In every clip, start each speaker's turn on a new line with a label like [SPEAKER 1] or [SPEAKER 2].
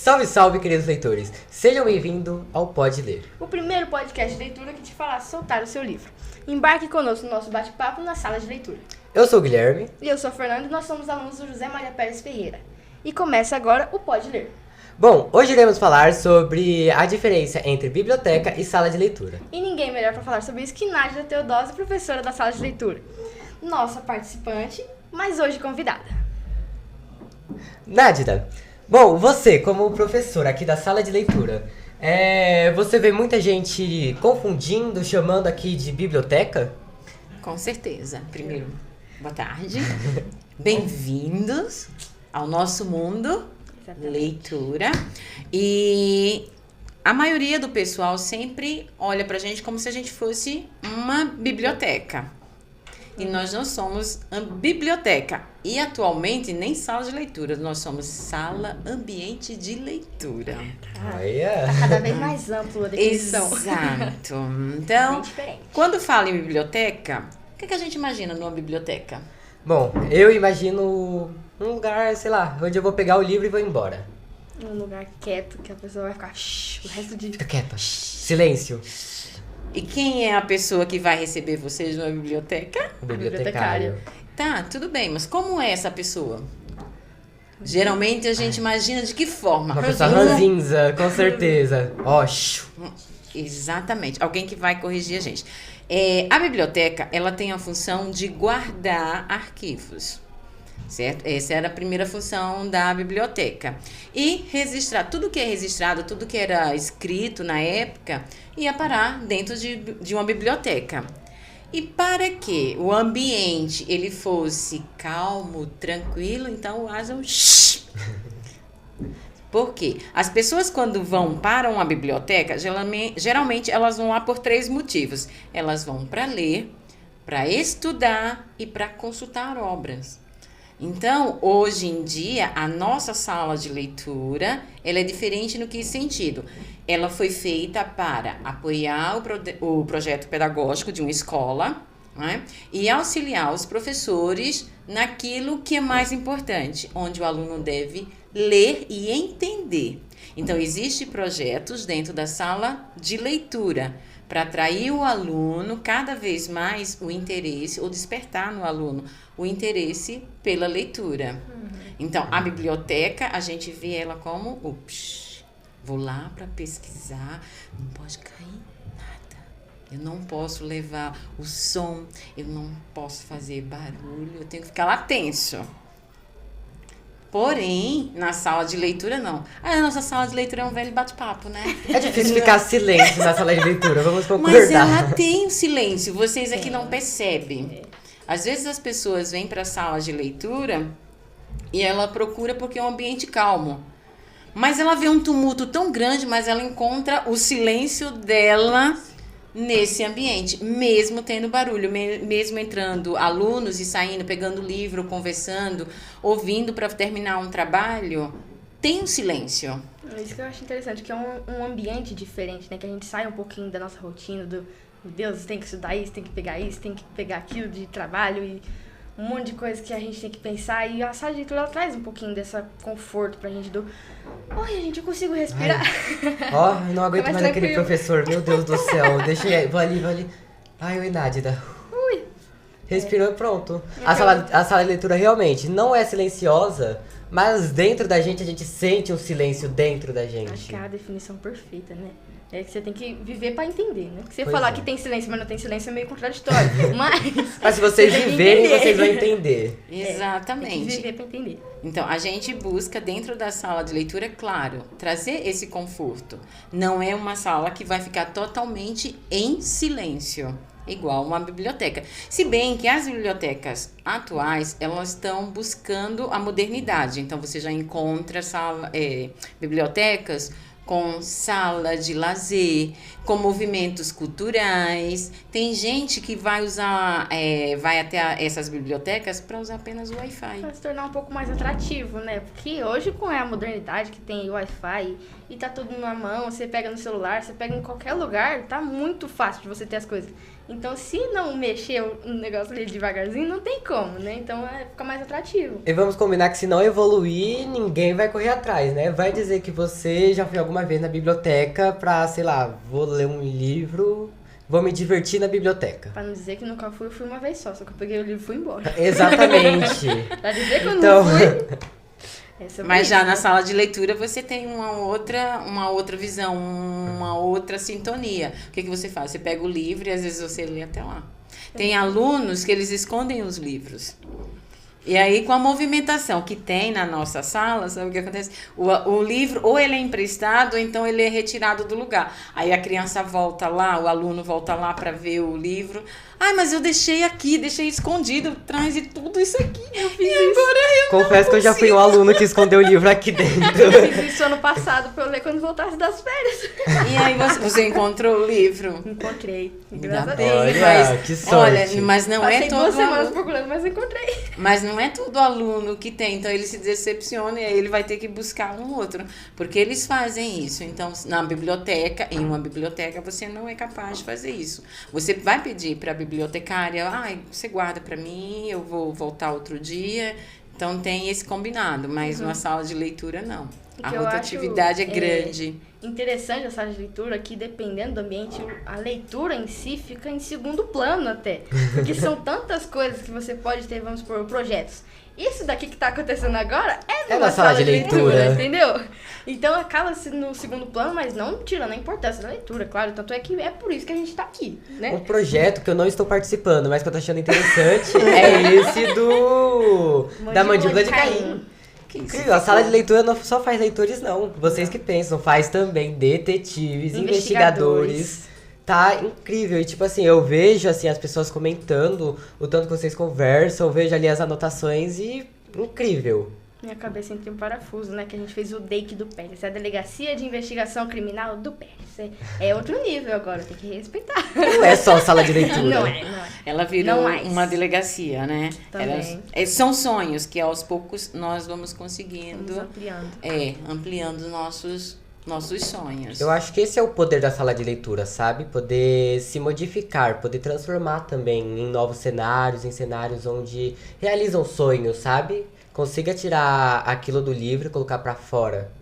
[SPEAKER 1] Salve, salve, queridos leitores! Sejam bem-vindos ao Pode Ler.
[SPEAKER 2] O primeiro podcast de leitura que te fará soltar o seu livro. Embarque conosco no nosso bate-papo na sala de leitura.
[SPEAKER 1] Eu sou o Guilherme.
[SPEAKER 2] E eu sou a Fernanda e nós somos alunos do José Maria Pérez Ferreira. E começa agora o Pode Ler.
[SPEAKER 1] Bom, hoje iremos falar sobre a diferença entre biblioteca e sala de leitura.
[SPEAKER 2] E ninguém melhor para falar sobre isso que Nádia Teodósio, professora da sala de leitura. Nossa participante, mas hoje convidada.
[SPEAKER 1] Nádida, bom, você como professora aqui da sala de leitura, você vê muita gente confundindo, chamando aqui de biblioteca?
[SPEAKER 3] Com certeza. Primeiro, boa tarde. Bem-vindos ao nosso mundo, leitura. E a maioria do pessoal sempre olha pra gente como se a gente fosse uma biblioteca. E nós não somos biblioteca. E atualmente nem sala de leitura, nós somos sala ambiente de leitura.
[SPEAKER 2] Tá cada vez mais ampla a definição.
[SPEAKER 3] Exato. Então, quando fala em biblioteca, o que a gente imagina numa biblioteca?
[SPEAKER 1] Bom, eu imagino um lugar, sei lá, onde eu vou pegar o livro e vou embora.
[SPEAKER 2] Um lugar quieto que a pessoa vai ficar o resto do dia.
[SPEAKER 1] Fica quieta. Silêncio.
[SPEAKER 3] E quem é a pessoa que vai receber vocês numa biblioteca?
[SPEAKER 1] O bibliotecário.
[SPEAKER 3] Tá, tudo bem, mas como é essa pessoa? Geralmente a gente imagina de que forma?
[SPEAKER 1] Uma pessoa ranzinza, com certeza. Ó,
[SPEAKER 3] Exatamente, alguém que vai corrigir a gente. A biblioteca, ela tem a função de guardar arquivos, certo? Essa era a primeira função da biblioteca. E registrar tudo que é registrado, tudo que era escrito na época, ia parar dentro de uma biblioteca. E para que o ambiente ele fosse calmo, tranquilo, então usam Por quê? As pessoas quando vão para uma biblioteca, geralmente elas vão lá por 3 motivos. Elas vão para ler, para estudar e para consultar obras. Então, hoje em dia, a nossa sala de leitura, ela é diferente no que sentido? Ela foi feita para apoiar o projeto pedagógico de uma escola, né? E auxiliar os professores naquilo que é mais importante, onde o aluno deve ler e entender. Então, existem projetos dentro da sala de leitura para atrair o aluno cada vez mais o interesse, ou despertar no aluno o interesse pela leitura. Então, a biblioteca, a gente vê ela como, vou lá para pesquisar, não pode cair nada. Eu não posso levar o som, eu não posso fazer barulho, eu tenho que ficar lá tenso. Porém, na sala de leitura, não. A nossa sala de leitura é um velho bate-papo, né?
[SPEAKER 1] É difícil ficar silêncio na sala de leitura, vamos concordar.
[SPEAKER 3] Mas ela tem um silêncio, vocês aqui não percebem. Às vezes as pessoas vêm para a sala de leitura e ela procura porque é um ambiente calmo. Mas ela vê um tumulto tão grande, mas ela encontra o silêncio dela nesse ambiente, mesmo tendo barulho, mesmo entrando alunos e saindo, pegando livro, conversando, ouvindo para terminar um trabalho, tem um silêncio.
[SPEAKER 2] É isso que eu acho interessante, que é um ambiente diferente, né? Que a gente sai um pouquinho da nossa rotina, meu Deus, tem que estudar isso, tem que pegar aquilo de trabalho e um monte de coisa que a gente tem que pensar. E a sala de leitura, ela traz um pouquinho dessa conforto pra gente olha, gente, eu consigo respirar.
[SPEAKER 1] Eu não aguento mais aquele professor, meu Deus do céu. Deixa eu ir, vou ali. Ai, oi, Nádida. Respirou e pronto. A sala de leitura realmente não é silenciosa, mas dentro da gente a gente sente um silêncio dentro da gente.
[SPEAKER 2] Acho que é a definição perfeita, né? É que você tem que viver pra entender, né? Porque você
[SPEAKER 1] Pois
[SPEAKER 2] falar
[SPEAKER 1] é.
[SPEAKER 2] que tem silêncio, mas não tem silêncio é meio contraditório. Mas
[SPEAKER 1] se vocês
[SPEAKER 2] tem que
[SPEAKER 1] viverem,
[SPEAKER 2] entender.
[SPEAKER 1] vocês vão entender.
[SPEAKER 3] Exatamente.
[SPEAKER 2] Tem que viver pra entender.
[SPEAKER 3] Então, a gente busca dentro da sala de leitura, claro, trazer esse conforto. Não é uma sala que vai ficar totalmente em silêncio, igual uma biblioteca. Se bem que as bibliotecas atuais, elas estão buscando a modernidade. Então, você já encontra bibliotecas com sala de lazer, com movimentos culturais. Tem gente que vai vai até essas bibliotecas para usar apenas o Wi-Fi.
[SPEAKER 2] Para se tornar um pouco mais atrativo, né? Porque hoje, com a modernidade que tem o Wi-Fi e tá tudo na mão, você pega no celular, você pega em qualquer lugar, tá muito fácil de você ter as coisas. Então, se não mexer no negócio ali devagarzinho, não tem como, né? Então, fica mais atrativo.
[SPEAKER 1] E vamos combinar que se não evoluir, ninguém vai correr atrás, né? Vai dizer que você já foi alguma vez na biblioteca pra, sei lá, vou ler um livro, vou me divertir na biblioteca.
[SPEAKER 2] Pra não dizer que nunca fui, eu fui uma vez só que eu peguei o livro e fui embora.
[SPEAKER 1] Exatamente.
[SPEAKER 2] Pra dizer que eu
[SPEAKER 1] Então...
[SPEAKER 2] não fui...
[SPEAKER 3] Mas já na sala de leitura você tem uma outra visão, uma outra sintonia. O que você faz? Você pega o livro e às vezes você lê até lá. Tem alunos que eles escondem os livros. E aí, com a movimentação que tem na nossa sala, sabe o que acontece? O livro, ou ele é emprestado, ou então ele é retirado do lugar. Aí a criança volta lá, o aluno volta lá para ver o livro. Ai, mas eu deixei aqui, deixei escondido, traz e tudo isso aqui.
[SPEAKER 2] Eu fiz isso.
[SPEAKER 1] Confesso que eu já fui um aluno que escondeu o livro aqui dentro.
[SPEAKER 2] Eu fiz isso ano passado pra eu ler quando voltasse das férias.
[SPEAKER 3] E aí você encontrou o livro?
[SPEAKER 2] Encontrei.
[SPEAKER 3] Ainda
[SPEAKER 2] Graças a
[SPEAKER 3] bem,
[SPEAKER 2] Deus.
[SPEAKER 1] Olha, que sorte.
[SPEAKER 3] Olha, mas não
[SPEAKER 2] Passei
[SPEAKER 3] é todo
[SPEAKER 2] 2 semanas
[SPEAKER 3] aluno.
[SPEAKER 2] procurando, mas encontrei.
[SPEAKER 3] Mas não é todo aluno que tem, então ele se decepciona e aí ele vai ter que buscar um outro, porque eles fazem isso. Então, na biblioteca, em uma biblioteca, você não é capaz de fazer isso. Você vai pedir para a bibliotecária, você guarda para mim, eu vou voltar outro dia. Então tem esse combinado, mas numa sala de leitura não.
[SPEAKER 2] O
[SPEAKER 3] A
[SPEAKER 2] que eu
[SPEAKER 3] rotatividade é
[SPEAKER 2] acho,
[SPEAKER 3] grande.
[SPEAKER 2] Interessante a sala de leitura que, dependendo do ambiente, a leitura em si fica em segundo plano até. Porque são tantas coisas que você pode ter, vamos supor, projetos. Isso daqui que tá acontecendo agora é numa sala de leitura, entendeu? Então acaba sendo no segundo plano, mas não tirando a importância da leitura, claro. Tanto é que é por isso que a gente tá aqui, né?
[SPEAKER 1] Um projeto que eu não estou participando, mas que eu tô achando interessante é esse da Mandíbula de Caim. Que incrível, a sala de leitura não só faz leitores, não. Vocês que pensam, faz também detetives, investigadores. Tá incrível. E tipo assim, eu vejo assim as pessoas comentando o tanto que vocês conversam, eu vejo ali as anotações e incrível.
[SPEAKER 2] Minha cabeça entra em um parafuso, né? Que a gente fez o DEIC do Pérez, a Delegacia de Investigação Criminal do Pérez. É outro nível agora, tem que respeitar.
[SPEAKER 1] Não é só sala de leitura.
[SPEAKER 2] Não é.
[SPEAKER 3] Ela virou uma delegacia, né?
[SPEAKER 2] Também.
[SPEAKER 3] São sonhos que aos poucos nós vamos conseguindo.
[SPEAKER 2] Vamos ampliando.
[SPEAKER 3] Ampliando nossos sonhos.
[SPEAKER 1] Eu acho que esse é o poder da sala de leitura, sabe? Poder se modificar, poder transformar também em novos cenários, em cenários onde realizam sonhos, sabe? Consiga tirar aquilo do livro e colocar pra fora.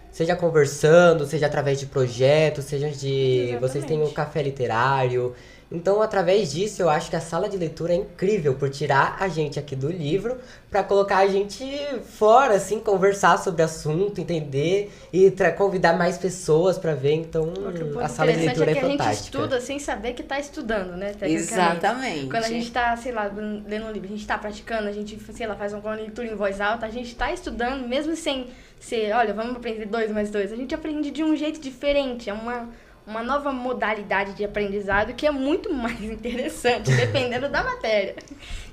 [SPEAKER 1] Seja conversando, seja através de projetos, seja de...
[SPEAKER 2] Exatamente.
[SPEAKER 1] Vocês têm um café literário. Então, através disso, eu acho que a sala de leitura é incrível por tirar a gente aqui do livro pra colocar a gente fora, assim, conversar sobre o assunto, entender e convidar mais pessoas pra ver. Então, a sala de leitura é
[SPEAKER 2] que
[SPEAKER 1] fantástica.
[SPEAKER 2] A gente estuda sem saber que tá estudando, né?
[SPEAKER 3] Exatamente.
[SPEAKER 2] Quando a gente tá, sei lá, lendo um livro, a gente tá praticando, a gente, sei lá, faz uma leitura em voz alta, a gente tá estudando, mesmo sem ser, olha, vamos aprender 2 mais 2. A gente aprende de um jeito diferente, é uma nova modalidade de aprendizado que é muito mais interessante, dependendo da matéria.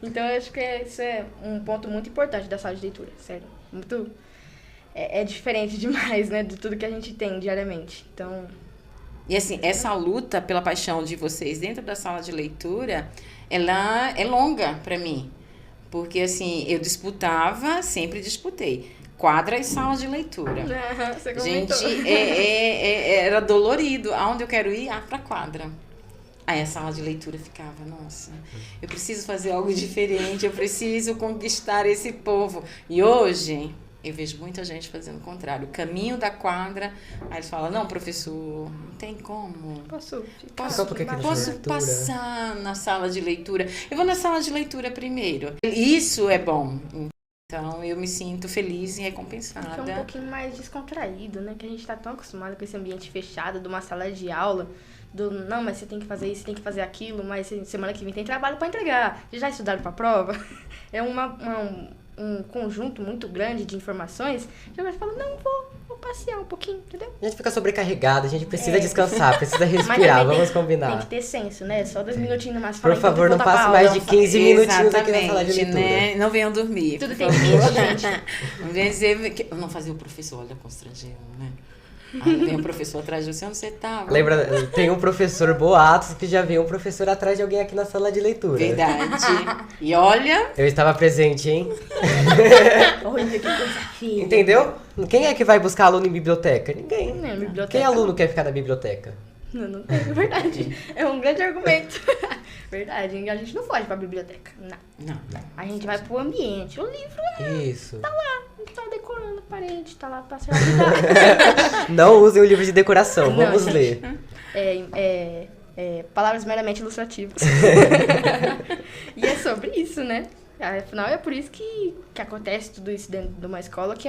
[SPEAKER 2] Então, eu acho que isso é um ponto muito importante da sala de leitura, sério. Muito... É diferente demais, né, de tudo que a gente tem diariamente. Então...
[SPEAKER 3] E assim, essa luta pela paixão de vocês dentro da sala de leitura, ela é longa para mim. Porque, assim, eu sempre disputei. Quadra e sala de leitura.
[SPEAKER 2] Você comentou.
[SPEAKER 3] Gente, era dolorido. Aonde eu quero ir? Pra quadra. Aí a sala de leitura ficava, nossa, eu preciso fazer algo diferente, eu preciso conquistar esse povo. E hoje, eu vejo muita gente fazendo o contrário. O caminho da quadra, aí eles falam, não, professor, não tem como.
[SPEAKER 2] Posso
[SPEAKER 3] passar na sala de leitura. Eu vou na sala de leitura primeiro. Isso é bom. Então, eu me sinto feliz e recompensada.
[SPEAKER 2] É um pouquinho mais descontraído, né? Que a gente tá tão acostumado com esse ambiente fechado, de uma sala de aula, não, mas você tem que fazer isso, você tem que fazer aquilo, mas semana que vem tem trabalho pra entregar. Vocês já estudaram pra prova? É um conjunto muito grande de informações. Já vai falar, não, vou passear um pouquinho, entendeu?
[SPEAKER 1] A gente fica sobrecarregado, a gente precisa descansar, precisa respirar, vamos combinar.
[SPEAKER 2] Tem que ter senso, né? Só 2 minutinhos no máximo.
[SPEAKER 1] Por favor, não passe mais de 15 minutinhos aqui na sala de leitura.
[SPEAKER 3] Né? Não venham dormir.
[SPEAKER 2] Tudo tem limite, gente.
[SPEAKER 3] Não venha dizer que... Eu não fazia o professor, olha, constrangendo, né? Aí vem o professor atrás de você, onde você tava?
[SPEAKER 1] Lembra, tem um professor boatos que já veio um professor atrás de alguém aqui na sala de leitura.
[SPEAKER 3] Verdade. E olha...
[SPEAKER 1] Eu estava presente, hein?
[SPEAKER 2] Olha que coisa fina.
[SPEAKER 1] Entendeu? Quem é que vai buscar aluno em biblioteca? Ninguém.
[SPEAKER 2] Não, biblioteca.
[SPEAKER 1] Quem aluno quer ficar na biblioteca?
[SPEAKER 2] Não tem, é verdade. É um grande argumento. Verdade, e a gente não foge pra biblioteca, não. A gente vai pro ambiente. O livro
[SPEAKER 1] Isso.
[SPEAKER 2] tá lá, tá decorando a parede, tá lá pra ser ajudado.
[SPEAKER 1] Não usem o livro de decoração,
[SPEAKER 2] Não,
[SPEAKER 1] vamos
[SPEAKER 2] gente.
[SPEAKER 1] ler.
[SPEAKER 2] Palavras meramente ilustrativas. E é sobre isso, né? Afinal, é por isso que acontece tudo isso dentro de uma escola, que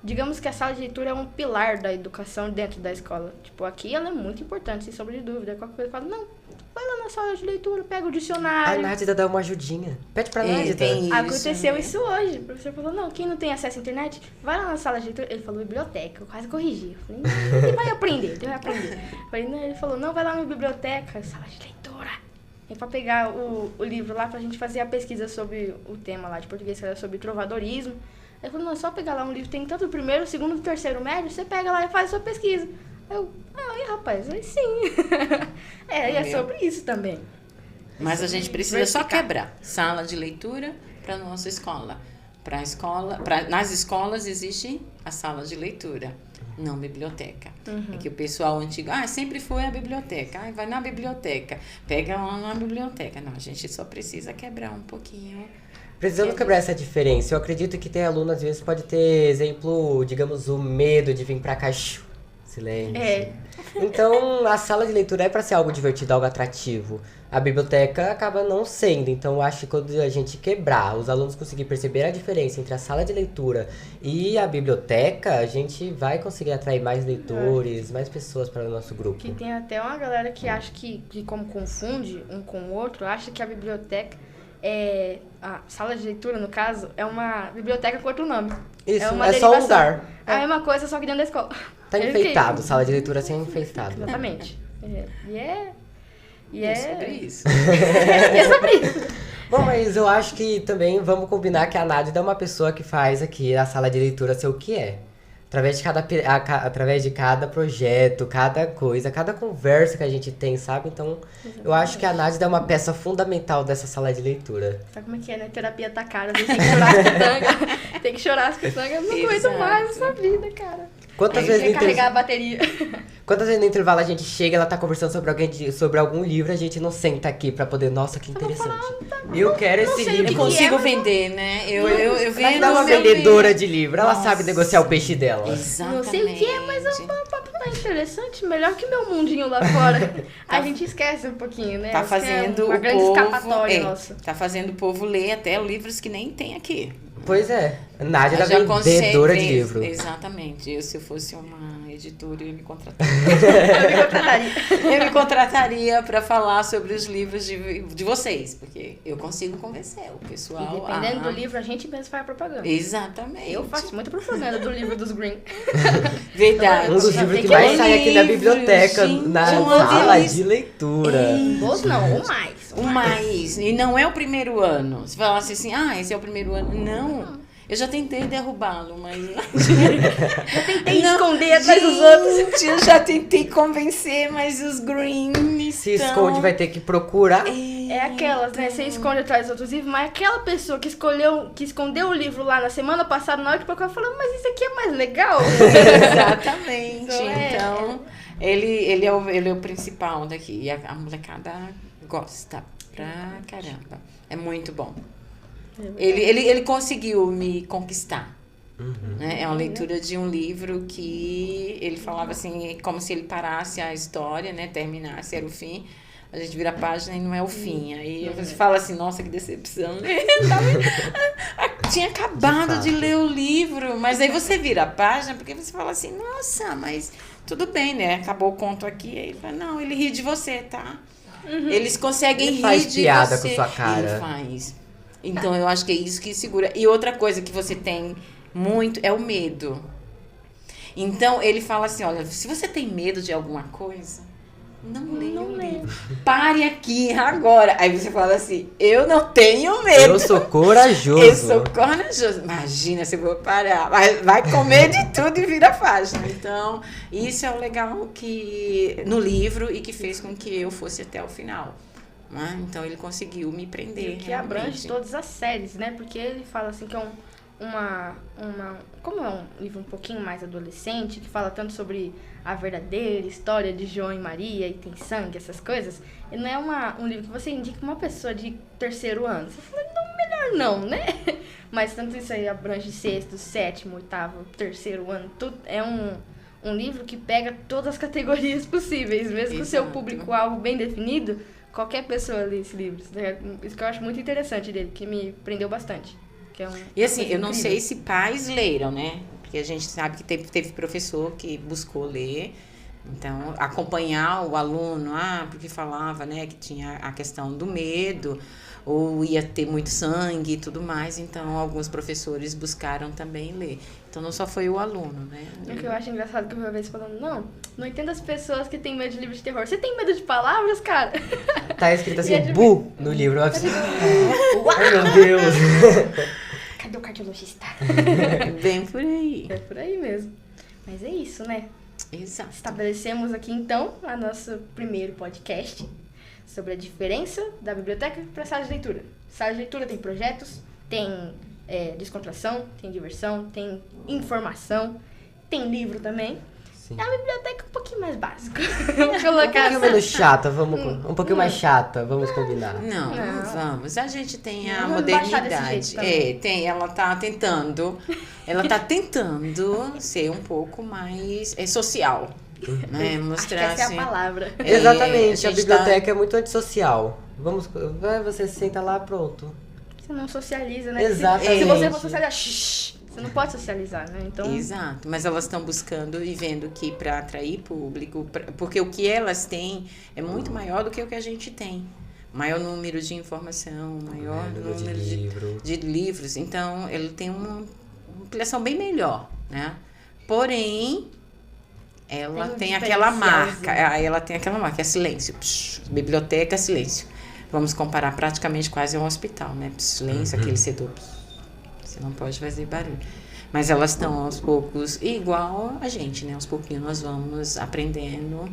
[SPEAKER 2] digamos que a sala de leitura é um pilar da educação dentro da escola. Tipo, aqui ela é muito importante, sem sombra de dúvida. Qualquer coisa fala, não, vai lá na sala de leitura, pega o
[SPEAKER 1] A
[SPEAKER 2] dicionário.
[SPEAKER 1] Nádia dá uma ajudinha. Pede pra Nádia.
[SPEAKER 3] tem
[SPEAKER 2] Aconteceu
[SPEAKER 3] né?
[SPEAKER 2] isso hoje. O professor falou, não, quem não tem acesso à internet, vai lá na sala de leitura. Ele falou biblioteca, eu quase corrigi. Eu falei, não, ele vai aprender. Eu falei, não, ele falou, não, vai lá na biblioteca, sala de leitura. É pra pegar o livro lá pra gente fazer a pesquisa sobre o tema lá de português, que era sobre trovadorismo. Ele falou, não, é só pegar lá um livro, tem tanto o primeiro, o segundo, o terceiro médio, você pega lá e faz a sua pesquisa. Aí, rapaz, aí sim. E é sobre isso também.
[SPEAKER 3] Mas a gente precisa só quebrar sala de leitura para nossa escola. Nas escolas existe a sala de leitura, não biblioteca. É que o pessoal antigo, sempre foi a biblioteca, vai na biblioteca, pega lá na biblioteca. Não, a gente só precisa quebrar um pouquinho.
[SPEAKER 1] Precisamos quebrar essa diferença. Eu acredito que tem aluno, às vezes, pode ter, exemplo, digamos, o medo de vir pra cá. Silêncio. Então, a sala de leitura é para ser algo divertido, algo atrativo. A biblioteca acaba não sendo. Então, eu acho que quando a gente quebrar, os alunos conseguir perceber a diferença entre a sala de leitura e a biblioteca, a gente vai conseguir atrair mais leitores, mais pessoas para o nosso grupo.
[SPEAKER 2] Que tem até uma galera que acha que como confunde um com o outro, acha que a biblioteca a sala de leitura, no caso, é uma biblioteca com outro nome.
[SPEAKER 1] Isso,
[SPEAKER 2] uma
[SPEAKER 1] é só um lugar.
[SPEAKER 2] É a mesma coisa, só que dentro da escola.
[SPEAKER 1] Tá enfeitado, sala de leitura assim é enfeitado.
[SPEAKER 2] Exatamente.
[SPEAKER 3] E é sobre isso.
[SPEAKER 2] E é sobre isso.
[SPEAKER 1] Bom, mas eu acho que também vamos combinar que a Nádia é uma pessoa que faz aqui a sala de leitura ser o que é. Através de cada projeto, cada coisa, cada conversa que a gente tem, sabe? Então, eu acho que a Nádia é uma peça fundamental dessa sala de leitura.
[SPEAKER 2] Sabe como é que é, né? Terapia tá cara, tem que chorar as pitangas. Tem que chorar as pitangas, eu não aguento mais essa vida, cara.
[SPEAKER 1] Quantas vezes
[SPEAKER 2] recarregar a bateria.
[SPEAKER 1] Quantas vezes no intervalo a gente chega, ela tá conversando sobre algum livro, a gente não senta aqui pra poder, nossa, que interessante. Eu quero esse livro.
[SPEAKER 3] Eu consigo vender, né? Eu vendo.
[SPEAKER 1] Ela é uma vendedora de livro, ela sabe negociar o peixe dela.
[SPEAKER 3] Exatamente.
[SPEAKER 2] Não sei o que é, mas o papo tá interessante, melhor que meu mundinho lá fora. A gente esquece um pouquinho, né?
[SPEAKER 3] Tá fazendo
[SPEAKER 2] uma
[SPEAKER 3] o
[SPEAKER 2] grande
[SPEAKER 3] povo,
[SPEAKER 2] escapatória nossa.
[SPEAKER 3] Tá fazendo o povo ler até livros que nem tem aqui.
[SPEAKER 1] Pois é, Nádia é vendedora de livro.
[SPEAKER 3] Exatamente. Se eu fosse uma editora, eu me contrataria. Eu me contrataria para falar sobre os livros de vocês, porque eu consigo convencer o pessoal.
[SPEAKER 2] E dependendo do livro, a gente mesmo faz propaganda.
[SPEAKER 3] Exatamente.
[SPEAKER 2] Eu faço muita propaganda do livro dos Green.
[SPEAKER 3] Verdade.
[SPEAKER 1] Um dos livros que mais sai aqui na biblioteca, na sala de leitura.
[SPEAKER 2] Outro não, ou mais.
[SPEAKER 3] O mais. E não é o primeiro ano. Se falasse assim, esse é o primeiro ano. Não. Eu já tentei derrubá-lo, mas...
[SPEAKER 2] Eu tentei esconder atrás dos outros.
[SPEAKER 3] Eu já tentei convencer, mas os Green
[SPEAKER 1] Se esconde, vai ter que procurar.
[SPEAKER 2] É aquelas, né? Você esconde atrás dos outros livros, mas aquela pessoa que escondeu o livro lá na semana passada, na hora de procurar, falando, mas isso aqui é mais legal.
[SPEAKER 3] Exatamente. Então, ele é o principal daqui. E a molecada gosta pra caramba. É muito bom. Ele conseguiu me conquistar. Né? É uma leitura de um livro que ele falava assim, como se ele parasse a história, né? Terminasse, era o fim. A gente vira a página e não é o fim. Aí você fala assim, nossa, que decepção. Tinha acabado de ler o livro. Mas aí você vira a página porque você fala assim, nossa, mas tudo bem, né? Acabou o conto aqui. Aí ele fala, não, ele ri de você, tá? Eles conseguem rir
[SPEAKER 1] faz
[SPEAKER 3] de
[SPEAKER 1] piada
[SPEAKER 3] você.
[SPEAKER 1] com sua cara.
[SPEAKER 3] Ele faz. Então, eu acho que é isso que segura. E outra coisa que você tem muito é o medo. Então, ele fala assim, olha, se você tem medo de alguma coisa, não leia o livro. Pare aqui, agora. Aí você fala assim, eu não tenho medo.
[SPEAKER 1] Eu sou corajoso.
[SPEAKER 3] Eu sou corajoso. Imagina se eu vou parar. Vai comer de tudo e vira a página. Então, isso é o legal que no livro e que fez com que eu fosse até o final. Então ele conseguiu me prender.
[SPEAKER 2] Que abrange todas as séries, né? Porque ele fala assim que é como é um livro um pouquinho mais adolescente, que fala tanto sobre a verdadeira história de João e Maria, e tem sangue, essas coisas, ele não é um livro que você indica uma pessoa de terceiro ano. Você fala, não, melhor não, né? Mas tanto isso aí abrange sexto, sétimo, oitavo, terceiro ano, tudo é um livro que pega todas as categorias possíveis, mesmo com o seu público-alvo bem definido, qualquer pessoa lê esse livro. Isso que eu acho muito interessante dele, que me prendeu bastante.
[SPEAKER 3] E assim, eu não sei se pais leram, né? Porque a gente sabe que teve professor que buscou ler. Então, acompanhar o aluno, porque falava, né, que tinha a questão do medo, ou ia ter muito sangue e tudo mais. Então, alguns professores buscaram também ler. Então, não só foi o aluno, né?
[SPEAKER 2] O que eu acho engraçado que eu vi uma vez falando, não entendo as pessoas que têm medo de livros de terror. Você tem medo de palavras, cara?
[SPEAKER 1] Tá escrito assim, bu, no livro. Ai, meu Deus.
[SPEAKER 2] Cadê o cardiologista?
[SPEAKER 3] Bem por aí.
[SPEAKER 2] É por aí mesmo. Mas é isso, né?
[SPEAKER 3] Exato.
[SPEAKER 2] Estabelecemos aqui, então, o nosso primeiro podcast sobre a diferença da biblioteca para a sala de leitura. Sala de leitura tem projetos, tem descontração, tem diversão, tem informação, tem livro também.
[SPEAKER 1] Sim.
[SPEAKER 2] A biblioteca é um pouquinho mais básica. Vamos colocar
[SPEAKER 1] um pouquinho menos chata, um pouquinho mais chata, vamos combinar.
[SPEAKER 3] Não vamos. A gente tem a
[SPEAKER 2] Vamos
[SPEAKER 3] modernidade. Ela tá tentando ser um pouco mais social. Né? Mostrar,
[SPEAKER 2] acho que essa é a palavra.
[SPEAKER 1] Exatamente, a biblioteca é muito antissocial. Você senta lá, pronto.
[SPEAKER 2] Você não socializa, né?
[SPEAKER 1] Exatamente.
[SPEAKER 2] Se você for socializar, você não pode socializar, né? Então...
[SPEAKER 3] Exato, mas elas estão buscando e vendo que para atrair público, porque o que elas têm é muito maior do que o que a gente tem. Maior número de informação, maior número de livros. Então, ele tem uma ampliação bem melhor, né? Porém, ela tem aquela marca. Ela tem aquela marca, é silêncio. Biblioteca, silêncio. Vamos comparar praticamente quase a um hospital, né? Silêncio, aquele setor. Você não pode fazer barulho. Mas elas estão aos poucos, igual a gente, né? Aos pouquinhos nós vamos aprendendo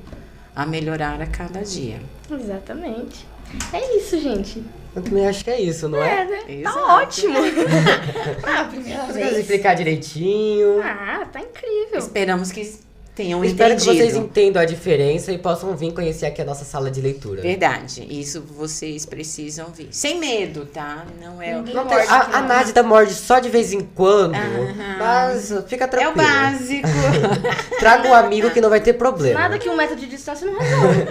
[SPEAKER 3] a melhorar a cada dia.
[SPEAKER 2] Exatamente. É isso, gente.
[SPEAKER 1] Eu também acho que é isso, não é?
[SPEAKER 2] Né?
[SPEAKER 3] Exato.
[SPEAKER 2] Tá ótimo. Primeira
[SPEAKER 1] Vamos
[SPEAKER 2] vez.
[SPEAKER 1] explicar direitinho.
[SPEAKER 2] Tá incrível.
[SPEAKER 3] Esperamos que tenham
[SPEAKER 1] Espero
[SPEAKER 3] entendido.
[SPEAKER 1] que vocês entendam a diferença e possam vir conhecer aqui a nossa sala de leitura.
[SPEAKER 3] Verdade. Isso vocês precisam vir. Sem medo, tá? Não é...
[SPEAKER 2] Ninguém morde,
[SPEAKER 1] A Nádida morde só de vez em quando, mas fica
[SPEAKER 3] É
[SPEAKER 1] tranquilo.
[SPEAKER 3] o básico.
[SPEAKER 1] Traga um amigo que não vai ter problema.
[SPEAKER 2] Nada que um método de distância não resolve.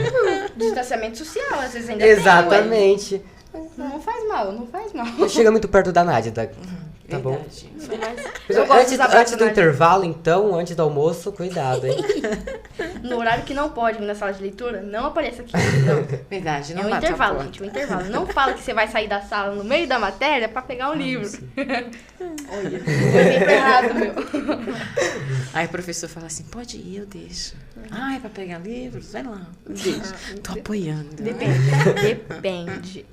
[SPEAKER 2] Distanciamento social, às vezes ainda
[SPEAKER 1] Exatamente.
[SPEAKER 2] tem, ué. Não faz mal, não faz mal.
[SPEAKER 1] Chega muito perto da Nádida. Tá bom?
[SPEAKER 3] Verdade.
[SPEAKER 2] Eu gosto dos abraços
[SPEAKER 1] Antes do
[SPEAKER 2] da Nádida.
[SPEAKER 1] intervalo, então, antes do almoço, cuidado, hein?
[SPEAKER 2] No horário que não pode vir na sala de leitura, não apareça aqui. Não.
[SPEAKER 3] Verdade, não
[SPEAKER 2] É o
[SPEAKER 3] bata a
[SPEAKER 2] intervalo,
[SPEAKER 3] porta.
[SPEAKER 2] gente, o intervalo. Não fala que você vai sair da sala no meio da matéria pra pegar um livro. Olha, foi errado, meu.
[SPEAKER 3] Aí o professor fala assim, pode ir, eu deixo. É pra pegar livros? Vai lá, eu deixo. Tô apoiando.
[SPEAKER 2] Depende.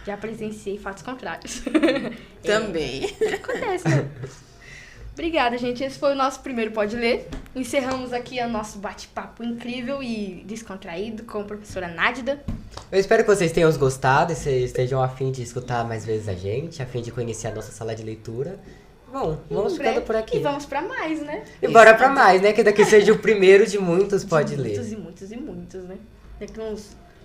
[SPEAKER 2] Já presenciei fatos contrários.
[SPEAKER 3] Também.
[SPEAKER 2] Acontece, né? Obrigada, gente. Esse foi o nosso primeiro Pode Ler. Encerramos aqui o nosso bate-papo incrível e descontraído com a professora Nádida.
[SPEAKER 1] Eu espero que vocês tenham gostado e vocês estejam a fim de escutar mais vezes a gente, a fim de conhecer a nossa sala de leitura. Bom, vamos ficando por aqui.
[SPEAKER 2] E vamos pra mais, né?
[SPEAKER 1] E bora pra mais, né? Que daqui seja o primeiro de muitos Pode Ler.
[SPEAKER 2] Muitos, né?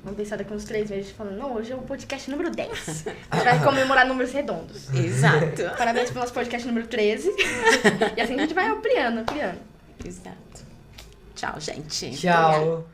[SPEAKER 2] Vamos pensar daqui uns 3 meses falando, não, hoje é o podcast número 10. A gente vai comemorar números redondos.
[SPEAKER 3] Exato.
[SPEAKER 2] Parabéns pelo nosso podcast número 13. E assim a gente vai ampliando.
[SPEAKER 3] Exato. Tchau, gente.
[SPEAKER 1] Tchau.